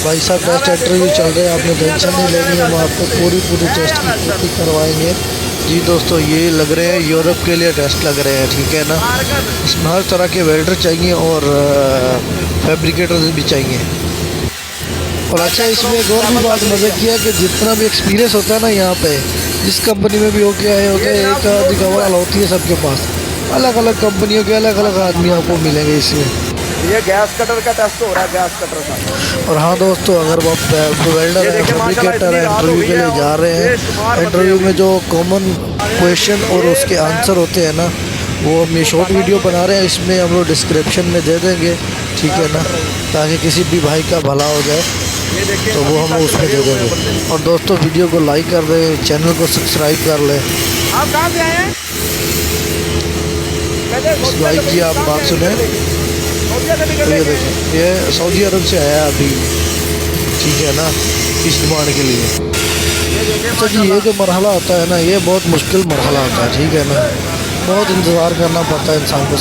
भाई साहब test interview चल रहे हैं, आपने टेंशन नहीं लेनी है, हम आपको पूरी टेस्ट की कॉपी करवाएंगे। जी दोस्तों, ये लग रहे हैं यूरोप के लिए टेस्ट लग रहे हैं, ठीक है ना। इसमें हर तरह के वेल्डर चाहिए और फैब्रिकेटर्स भी चाहिए। और अच्छा, इसमें एक और भी बात मज़े की है कि जितना भी एक्सपीरियंस होता है ना यहाँ पे, जिस कंपनी में भी होके आए होते हैं, एक आदि कवर होती है सबके पास। अलग अलग कंपनियों के अलग अलग आदमी आपको मिलेंगे इसमें। ये गैस कटर का टेस्ट हो रहा है, गैस कटर का। और हाँ दोस्तों, अगर आप वेल्डर है, फैब्रिकेटर है, इंटरव्यू के लिए जा रहे हैं, इंटरव्यू में जो कॉमन क्वेश्चन और उसके आंसर होते हैं ना, वो हम ये शॉर्ट वीडियो बना रहे हैं, इसमें हम लोग डिस्क्रिप्शन में दे देंगे, ठीक है ना, ताकि किसी भी भाई का भला हो जाए, तो वो हम उसमें दे देंगे। और दोस्तों, वीडियो को लाइक कर दें, चैनल को सब्सक्राइब कर लें। आप कहाँ से आए हैं? भाई की आप बात सुने, तो ये देखें, ये सऊदी अरब से आया अभी, ठीक है ना, इस डिमांड के लिए। अच्छा जी, ये जो मरहला होता है ना, ये बहुत मुश्किल मरहला होता है, ठीक है ना, बहुत इंतज़ार करना पड़ता है इंसान को।